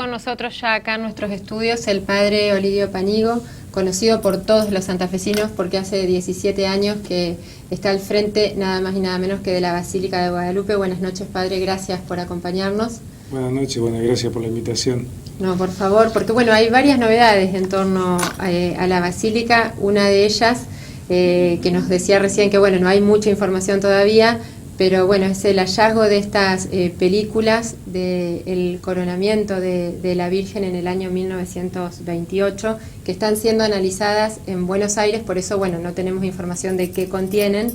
con nosotros ya acá en nuestros estudios el padre Olidio Panigo, conocido por todos los santafesinos porque hace 17 años que está al frente nada más y nada menos que de la Basílica de Guadalupe. Buenas noches, padre, gracias por acompañarnos. Buenas noches, gracias por la invitación. No, por favor, porque bueno, hay varias novedades en torno a la Basílica. Una de ellas, que nos decía recién que bueno, no hay mucha información todavía, pero bueno, es el hallazgo de estas películas del coronamiento de la Virgen en el año 1928, que están siendo analizadas en Buenos Aires, por eso bueno, no tenemos información de qué contienen,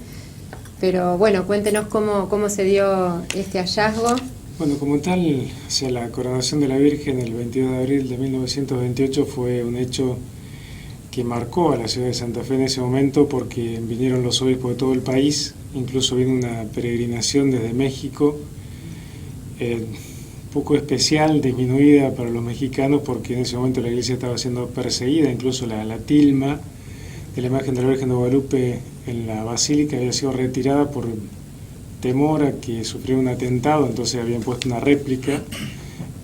pero bueno, cuéntenos cómo se dio este hallazgo. Bueno, como tal, o sea, la coronación de la Virgen el 22 de abril de 1928 fue un hecho que marcó a la ciudad de Santa Fe en ese momento, porque vinieron los obispos de todo el país, incluso vino una peregrinación desde México, poco especial, disminuida para los mexicanos, porque en ese momento la iglesia estaba siendo perseguida, incluso la tilma de la imagen de la Virgen de Guadalupe en la basílica había sido retirada por temor a que sufriera un atentado, entonces habían puesto una réplica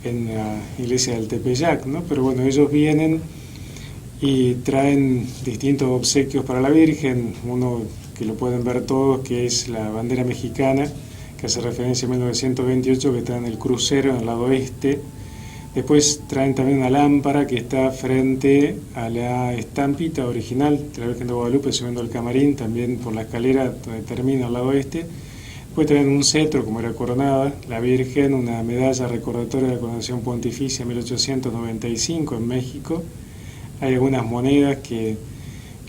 en la iglesia del Tepeyac, ¿no? Pero bueno, ellos vienen y traen distintos obsequios para la Virgen, uno que lo pueden ver todos, que es la bandera mexicana, que hace referencia a 1928, que está en el crucero en el lado este. Después traen también una lámpara que está frente a la estampita original de la Virgen de Guadalupe, subiendo el camarín, también por la escalera donde termina al lado este. Después traen un cetro, como era coronada la Virgen, una medalla recordatoria de la coronación pontificia en 1895 en México. Hay algunas monedas que,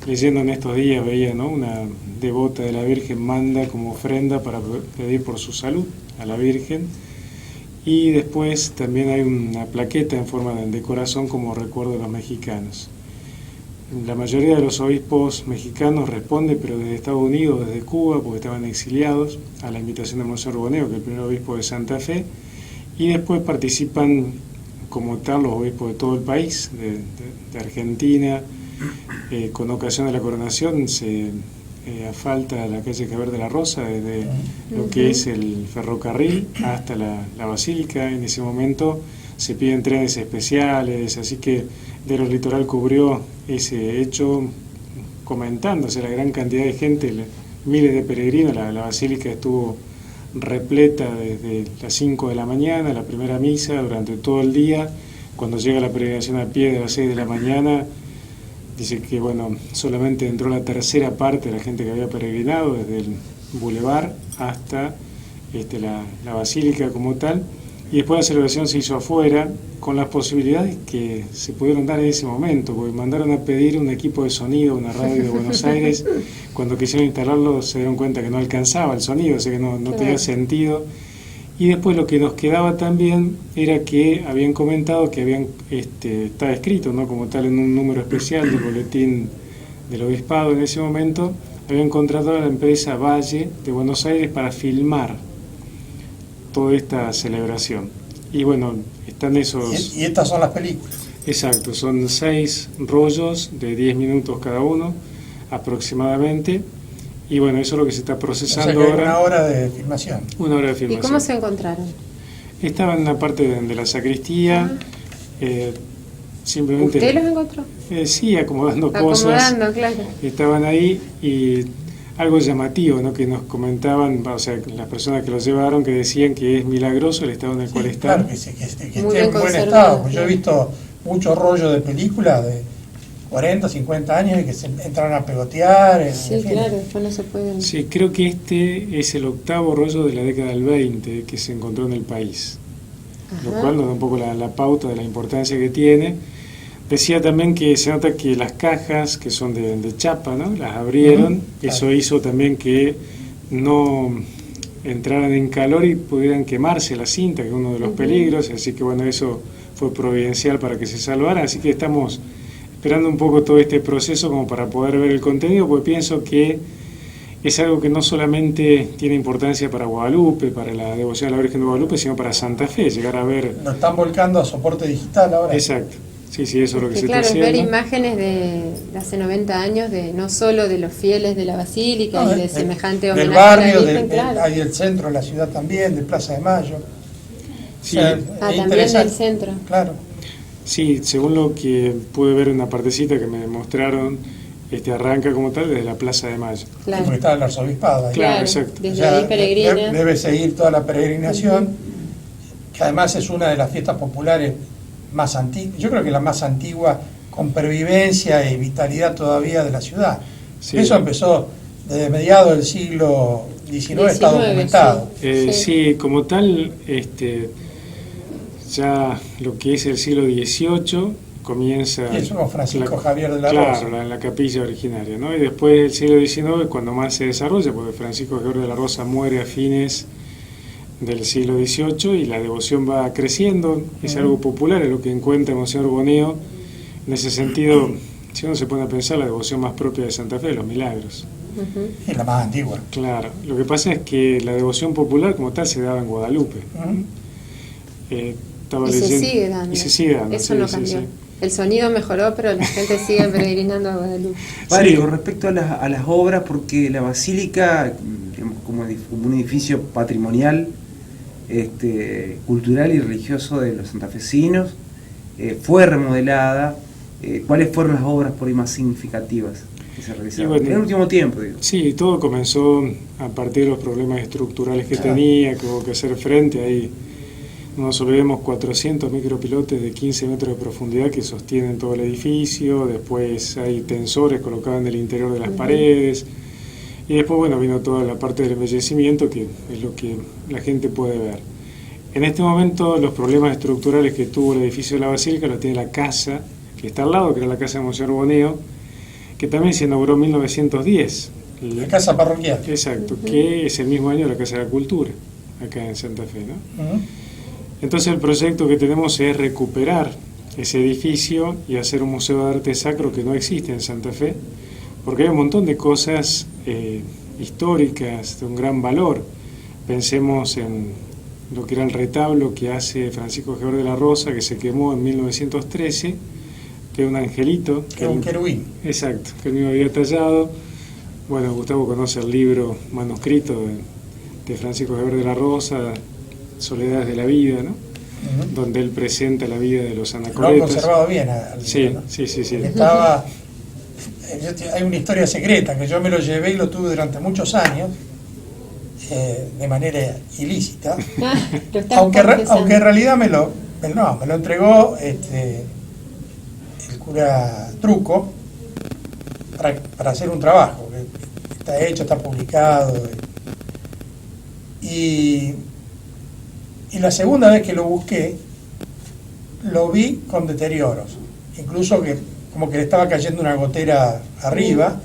leyendo en estos días, veía, ¿no? Una devota de la Virgen manda como ofrenda para pedir por su salud a la Virgen. Y después también hay una plaqueta en forma de corazón como recuerdo de los mexicanos. La mayoría de los obispos mexicanos responden, pero desde Estados Unidos, desde Cuba, porque estaban exiliados, a la invitación de Monseñor Boneo, que es el primer obispo de Santa Fe, y después participan como tal los obispos de todo el país, de Argentina. Con ocasión de la coronación se asfalta la calle Javier de la Rosa, desde lo que es el ferrocarril hasta la basílica. En ese momento se piden trenes especiales, así que Diario Litoral cubrió ese hecho comentándose la gran cantidad de gente, miles de peregrinos. La basílica estuvo repleta desde las 5 de la mañana, la primera misa, durante todo el día. Cuando llega la peregrinación a pie de las 6 de la mañana, dice que bueno, solamente entró la tercera parte de la gente que había peregrinado, desde el bulevar hasta la basílica como tal, y después la celebración se hizo afuera, con las posibilidades que se pudieron dar en ese momento, porque mandaron a pedir un equipo de sonido, una radio de Buenos Aires. Cuando quisieron instalarlo se dieron cuenta que no alcanzaba el sonido, o sea que no tenía sentido. Y después lo que nos quedaba también era que habían comentado que estaba escrito, ¿no? Como tal, en un número especial del boletín del obispado en ese momento, habían contratado a la empresa Valle de Buenos Aires para filmar toda esta celebración. Y bueno, están esos... Y estas son las películas. Exacto, son 6 rollos de 10 minutos cada uno, aproximadamente. Y bueno, eso es lo que se está procesando ahora. Una hora de filmación. Una hora de filmación. ¿Y cómo se encontraron? Estaban en la parte de la sacristía. Simplemente... ¿Usted los encontró? Sí, acomodando cosas. Claro. Estaban ahí y algo llamativo, ¿no? Que nos comentaban, o sea, las personas que los llevaron, que decían que es milagroso el estado en el cual están. Claro, que esté en buen estado. Pues yo he visto muchos rollos de películas de 40, 50 años y que se entraron a pegotear. Sí, claro, después no se pueden... Sí, creo que este es el 8º rollo de la década del 20 que se encontró en el país. Ajá. Lo cual nos da un poco la pauta de la importancia que tiene. Decía también que se nota que las cajas, que son de chapa, ¿no? Las abrieron. Eso hizo también que no entraran en calor y pudieran quemarse la cinta, que es uno de los peligros. Así que bueno, eso fue providencial para que se salvaran. Así que estamos esperando un poco todo este proceso como para poder ver el contenido, porque pienso que es algo que no solamente tiene importancia para Guadalupe, para la devoción a la Virgen de Guadalupe, sino para Santa Fe, llegar a ver... Lo están volcando a soporte digital ahora. Exacto. Sí, eso es lo que se claro, está haciendo. Ver imágenes de hace 90 años, de no solo de los fieles de la Basílica y de semejante homenaje del barrio, a la Virgen, claro. Hay el centro de la ciudad también, de Plaza de Mayo. Sí, O sea, también interesante. del centro. Claro. sí, según lo que pude ver en una partecita que me mostraron, arranca como tal desde la Plaza de Mayo. Claro. Porque está el arzobispado ahí. Claro, exacto. Desde O sea, ahí peregrina. debe seguir toda la peregrinación, que además es una de las fiestas populares más antiguas, yo creo que la más antigua, con pervivencia y vitalidad todavía de la ciudad. Sí. Eso empezó desde mediados del siglo XIX, está documentado. Sí. Sí, como tal, ya lo que es el siglo XVIII comienza... Y eso con Francisco Javier de la Claro, Rosa. la capilla originaria, ¿no? Y después del siglo XIX es cuando más se desarrolla, porque Francisco Javier de la Rosa muere a fines del siglo XVIII y la devoción va creciendo, es algo popular, es lo que encuentra Monseñor Boneo. En ese sentido, si uno se pone a pensar, la devoción más propia de Santa Fe, los milagros. Ujú. Es la más antigua. Claro, lo que pasa es que la devoción popular como tal se daba en Guadalupe. Estaba Y se leyendo- sigue dando. Y se sigue dando, Eso sí, no sí, sí. sí. El sonido mejoró, pero la gente sigue peregrinando a Guadalupe. Vale, Sí. con respecto a las obras, porque la basílica, digamos, como un edificio patrimonial, cultural y religioso de los santafesinos, fue remodelada. ¿Cuáles fueron las obras por ahí más significativas que se realizaron? Y bueno, en el último tiempo, digo. Sí, todo comenzó a partir de los problemas estructurales que tenía, que hubo que hacer frente. Ahí no nos olvidemos 400 micropilotes de 15 metros de profundidad que sostienen todo el edificio. Después hay tensores colocados en el interior de las paredes. Y después, bueno, vino toda la parte del embellecimiento, que es lo que la gente puede ver. En este momento, los problemas estructurales que tuvo el edificio de la Basílica los tiene la casa, que está al lado, que era la casa de Monseñor Boneo, que también se inauguró en 1910. La casa parroquial. Exacto, que es el mismo año de la Casa de la Cultura, acá en Santa Fe, ¿no? Ujú. Entonces el proyecto que tenemos es recuperar ese edificio y hacer un museo de arte sacro que no existe en Santa Fe, porque hay un montón de cosas históricas de un gran valor. Pensemos en lo que era el retablo que hace Francisco Javier de la Rosa, que se quemó en 1913, que es un angelito. Que es un querubín. Exacto, que él mismo había tallado. Bueno, Gustavo conoce el libro manuscrito de Francisco Javier de la Rosa, Soledades de la Vida, ¿no? Ujú. Donde él presenta la vida de los Lo han anacoretas. conservado bien. Sí, ¿no? sí, sí, sí. Estaba, hay una historia secreta que yo me lo llevé y lo tuve durante muchos años, de manera ilícita, Lo estás aunque confesando. en realidad me lo entregó el cura Truco para hacer un trabajo que está hecho, está publicado. Y la segunda vez que lo busqué, lo vi con deterioros, incluso que como que le estaba cayendo una gotera arriba,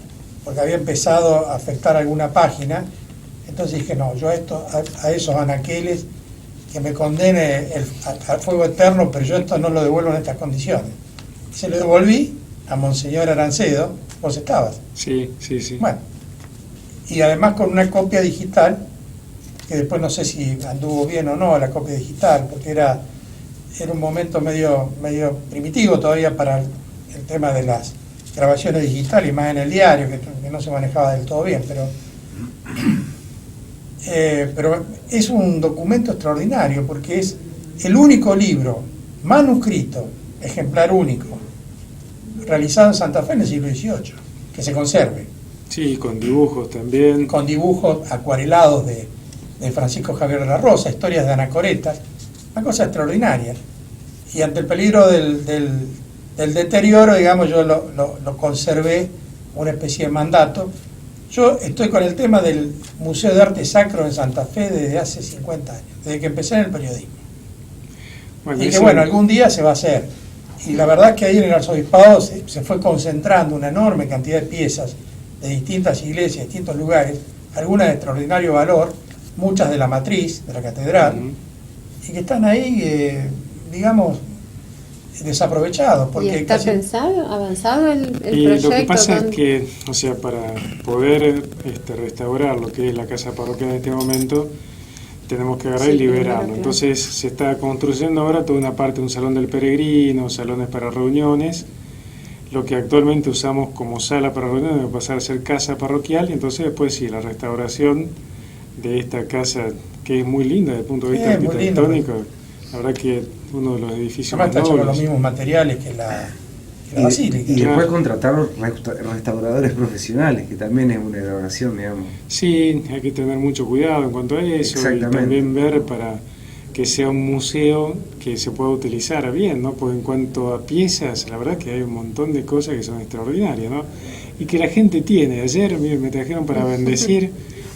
porque había empezado a afectar alguna página. Entonces dije, no, yo a esos anaqueles que me condene al fuego eterno, pero yo esto no lo devuelvo en estas condiciones. Se lo devolví a Monseñor Arancedo, vos estabas. Sí, sí, sí. Bueno, y además con una copia digital, que después no sé si anduvo bien o no la copia digital, porque era un momento medio primitivo todavía para el tema de las grabaciones digitales, y más en el diario, que no se manejaba del todo bien, pero es un documento extraordinario, porque es el único libro manuscrito, ejemplar único, realizado en Santa Fe en el siglo XVIII, que se conserve, Sí, con dibujos también. con dibujos acuarelados de Francisco Javier de la Rosa, historias de anacoretas, una cosa extraordinaria. Y ante el peligro del deterioro, digamos, yo lo conservé, una especie de mandato. Yo estoy con el tema del Museo de Arte Sacro en Santa Fe desde hace 50 años, desde que empecé en el periodismo. Bueno, Y que ese- bueno, algún día se va a hacer. Y la verdad que ahí en el arzobispado se fue concentrando una enorme cantidad de piezas de distintas iglesias, distintos lugares, algunas de extraordinario valor, muchas de la matriz, de la catedral, Ujú. y que están ahí, digamos, desaprovechados. ¿Y Porque está casi- pensado, avanzado el Y proyecto? lo que pasa es con- que, o sea, para poder restaurar lo que es la casa parroquial en este momento, tenemos que agarrar Sí, y primero, liberarlo. claro. Entonces se está construyendo ahora toda una parte, un salón del peregrino, salones para reuniones. Lo que actualmente usamos como sala para reuniones va a pasar a ser casa parroquial, y entonces después sí, la restauración de esta casa, que es muy linda desde el punto de vista muy lindo. arquitectónico. La verdad que uno de los edificios Además más está hecho con los nobles. mismos materiales que la basílica. Y después contratar restauradores profesionales, que también es una elaboración, digamos. Sí, hay que tener mucho cuidado en cuanto a eso y Exactamente. también ver para que sea un museo que se pueda utilizar bien, ¿no? Porque en cuanto a piezas, la verdad que hay un montón de cosas que son extraordinarias, ¿no? Y que la gente tiene. Ayer, miren, me trajeron para bendecir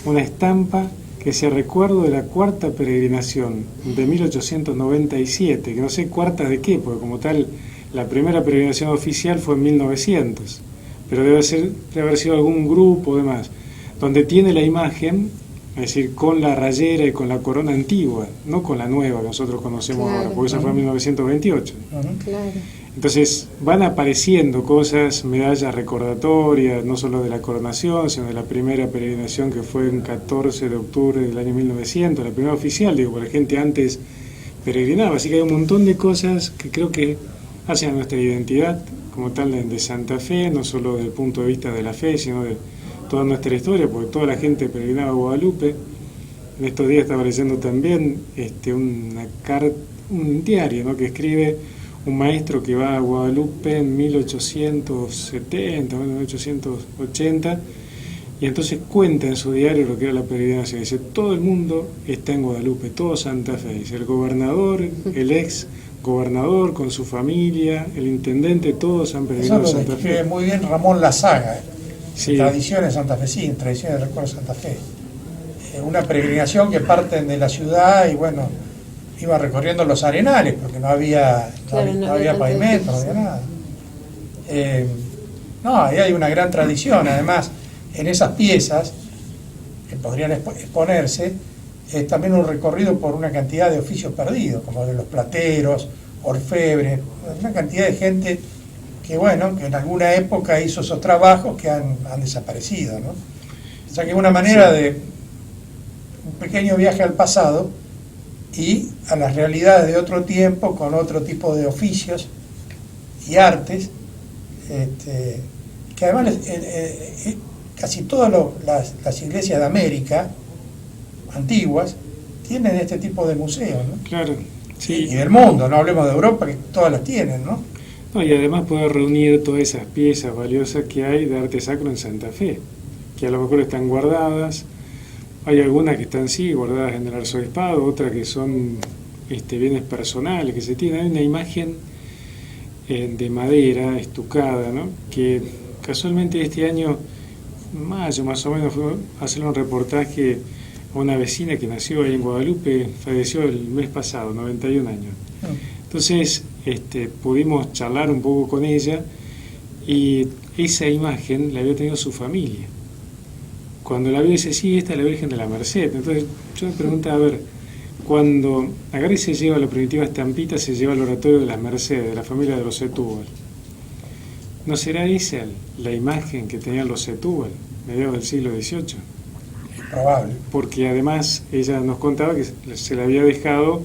una estampa que se recuerdo de la cuarta peregrinación de 1897, que no sé cuarta de qué, porque como tal la primera peregrinación oficial fue en 1900, pero debe haber sido algún grupo o demás, donde tiene la imagen, es decir, con la rayera y con la corona antigua, no con la nueva que nosotros conocemos Claro. ahora, porque esa fue en 1928. Ujú. Claro. Entonces van apareciendo cosas, medallas recordatorias, no solo de la coronación, sino de la primera peregrinación que fue en 14 de octubre del año 1900, la primera oficial, digo, porque la gente antes peregrinaba, así que hay un montón de cosas que creo que hacen a nuestra identidad como tal de Santa Fe, no solo desde el punto de vista de la fe, sino de toda nuestra historia, porque toda la gente peregrinaba a Guadalupe. En estos días estaba leyendo también un diario, ¿no?, que escribe un maestro que va a Guadalupe en 1870, 1880, y entonces cuenta en su diario lo que era la peregrinación. Dice, todo el mundo está en Guadalupe, todo Santa Fe. Dice, el gobernador, el ex gobernador con su familia, el intendente, todos han Eso peregrinado a lo Santa describe Fe. muy bien Ramón Lazaga, Sí. Tradiciones santafesinas, Tradiciones de Recuerdo de Santa Fe. Una peregrinación que parten de la ciudad y bueno, iba recorriendo los arenales porque no había, Claro, no había tanto pavimento, no había nada. No, ahí hay una gran tradición. Además, en esas piezas que podrían exponerse, es también un recorrido por una cantidad de oficios perdidos, como de los plateros, orfebres, una cantidad de gente que, bueno, que en alguna época hizo esos trabajos que han desaparecido, ¿no? O sea que es una manera Sí. de un pequeño viaje al pasado y a las realidades de otro tiempo, con otro tipo de oficios y artes, que además casi todas las iglesias de América antiguas tienen este tipo de museos, ¿no? Claro, sí. Y del mundo, no hablemos de Europa, que todas las tienen, ¿no? No, y además poder reunir todas esas piezas valiosas que hay de arte sacro en Santa Fe, que a lo mejor están guardadas. Hay algunas que están sí guardadas en el arzobispado, otras que son bienes personales que se tienen. Hay una imagen de madera estucada, ¿no?, que casualmente este año, mayo más o menos, fue a hacer un reportaje a una vecina que nació ahí en Guadalupe, falleció el mes pasado, 91 años. Entonces pudimos charlar un poco con ella y esa imagen la había tenido su familia. Cuando la vio dice, sí, esta es la Virgen de la Merced. Entonces yo me preguntaba, a ver, cuando agarra y se lleva la primitiva estampita, se lleva al oratorio de las Mercedes, de la familia de los Setúbal. ¿No será esa la imagen que tenían los Setúbal, mediados del siglo XVIII? Probable. Porque además ella nos contaba que se la había dejado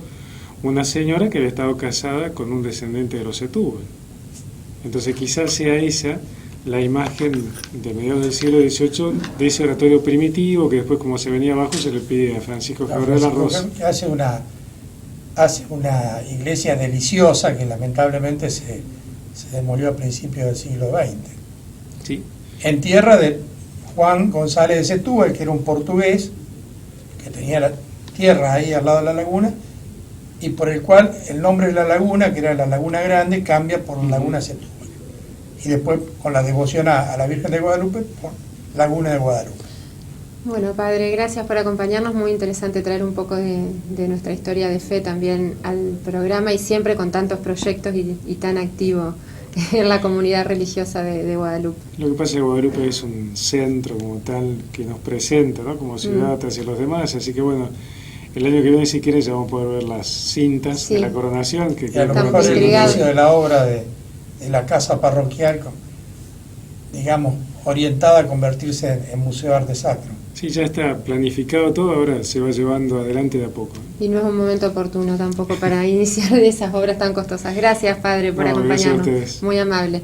una señora que había estado casada con un descendente de los Setúbal. Entonces quizás sea esa la imagen de mediados del siglo XVIII de ese oratorio primitivo que después, como se venía abajo, se le pide a Francisco Cabrera de la Rosa. Que hace una iglesia deliciosa que lamentablemente se demolió a principios del siglo XX. Sí. En tierra de Juan González de Setúbal, que era un portugués que tenía la tierra ahí al lado de la laguna, y por el cual el nombre de la laguna, que era la Laguna Grande, cambia por Laguna Setúbal. Y después, con la devoción a la Virgen de Guadalupe, por Laguna de Guadalupe. Bueno, padre, gracias por acompañarnos. Muy interesante traer un poco de nuestra historia de fe también al programa y siempre con tantos proyectos y tan activo en la comunidad religiosa de Guadalupe. Lo que pasa es que Guadalupe es un centro como tal que nos presenta, ¿no?, como ciudad hacia los demás, así que bueno, el año que viene si quieren ya vamos a poder ver las cintas Sí. de la coronación. Y a lo Estamos mejor el intrigados. inicio de la obra de la casa parroquial, digamos, orientada a convertirse en Museo de Arte Sacro. Sí, ya está planificado todo, ahora se va llevando adelante de a poco. Y no es un momento oportuno tampoco para iniciar esas obras tan costosas. Gracias, padre, por No, gracias a acompañarnos. ustedes. Muy amable.